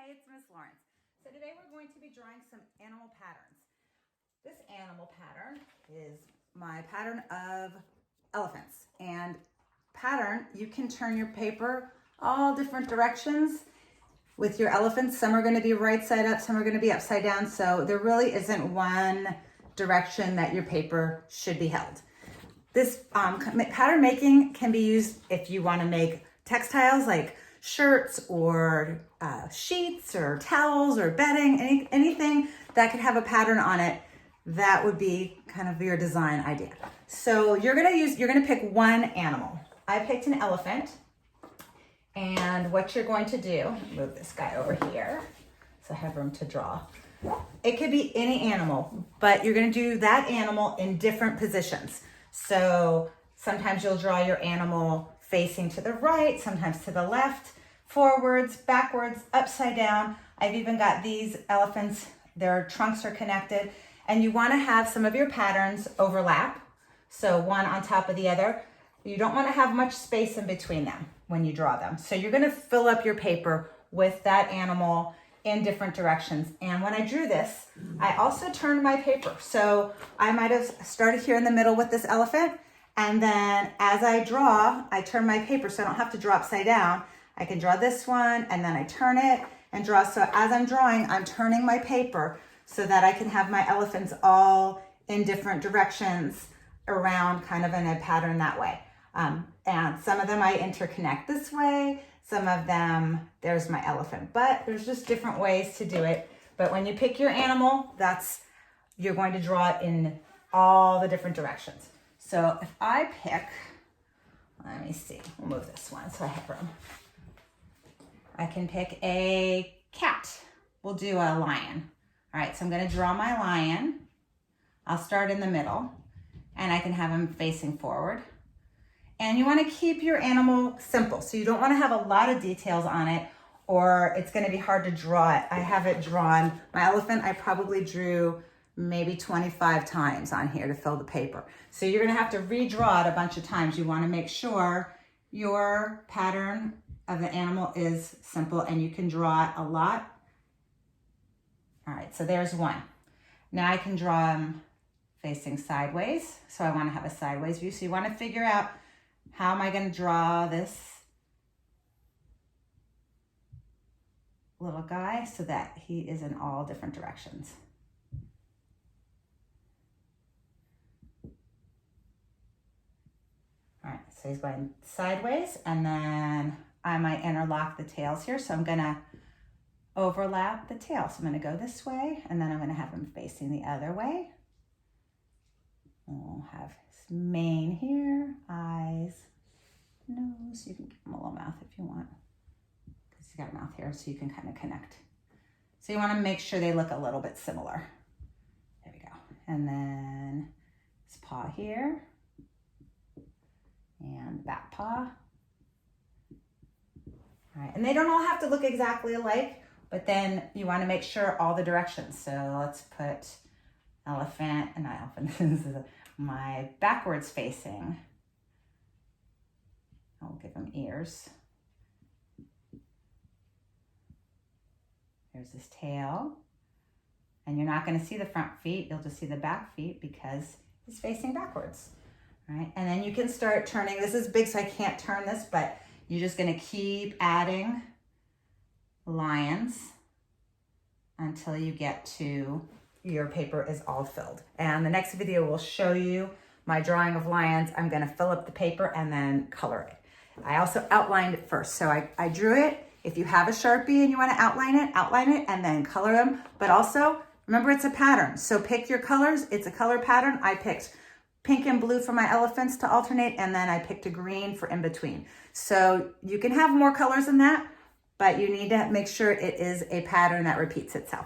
Hey, it's Miss Lawrence. So today we're going to be drawing some animal patterns. This animal pattern is my pattern of elephants. And pattern, you can turn your paper all different directions with your elephants. Some are going to be right side up, some are going to be upside down. So there really isn't one direction that your paper should be held. This pattern making can be used if you want to make textiles like shirts or sheets or towels or bedding, anything that could have a pattern on it. That would be kind of your design idea. So you're gonna pick one animal. I picked an elephant, and what you're going to do, move this guy over here so I have room to draw. It could be any animal, but you're gonna do that animal in different positions. So sometimes you'll draw your animal facing to the right, sometimes to the left, forwards, backwards, upside down. I've even got these elephants, their trunks are connected, and you wanna have some of your patterns overlap. So one on top of the other. You don't wanna have much space in between them when you draw them. So you're gonna fill up your paper with that animal in different directions. And when I drew this, I also turned my paper. So I might have started here in the middle with this elephant, and then as I draw, I turn my paper so I don't have to draw upside down. I can draw this one, and then I turn it and draw. So as I'm drawing, I'm turning my paper so that I can have my elephants all in different directions around, kind of in a pattern that way. And some of them I interconnect this way, some of them, there's my elephant butt. There's just different ways to do it. But when you pick your animal, you're going to draw it in all the different directions. So if I pick, let me see, we'll move this one so I have room. I can pick a cat. We'll do a lion. All right, so I'm gonna draw my lion. I'll start in the middle, and I can have him facing forward. And you wanna keep your animal simple. So you don't wanna have a lot of details on it, or it's gonna be hard to draw it. I have it drawn, my elephant, I probably drew maybe 25 times on here to fill the paper. So you're gonna have to redraw it a bunch of times. You wanna make sure your pattern of the animal is simple and you can draw it a lot. All right, so there's one. Now I can draw him facing sideways. So I wanna have a sideways view. So you wanna figure out, how am I gonna draw this little guy so that he is in all different directions? All right, so he's going sideways, and then I might interlock the tails here. So I'm gonna overlap the tail. So I'm gonna go this way, and then I'm gonna have him facing the other way. We'll have his mane here, eyes, nose. You can give him a little mouth if you want, because he's got a mouth here, so you can kind of connect. So you wanna make sure they look a little bit similar. There we go. And then his paw here, and back paw. All right, and they don't all have to look exactly alike, but then you want to make sure all the directions. So let's put elephant, and not elephant, this is my backwards facing. I'll give them ears. There's his tail. And you're not going to see the front feet, you'll just see the back feet because he's facing backwards. All right, and then you can start turning. This is big, so I can't turn this, but you're just gonna keep adding lions until you get to your paper is all filled. And the next video will show you my drawing of lions. I'm gonna fill up the paper and then color it. I also outlined it first. So I drew it. If you have a Sharpie and you wanna outline it and then color them. But also, remember it's a pattern. So pick your colors, it's a color pattern. I picked pink and blue for my elephants to alternate, and then I picked a green for in between. So you can have more colors than that, but you need to make sure it is a pattern that repeats itself.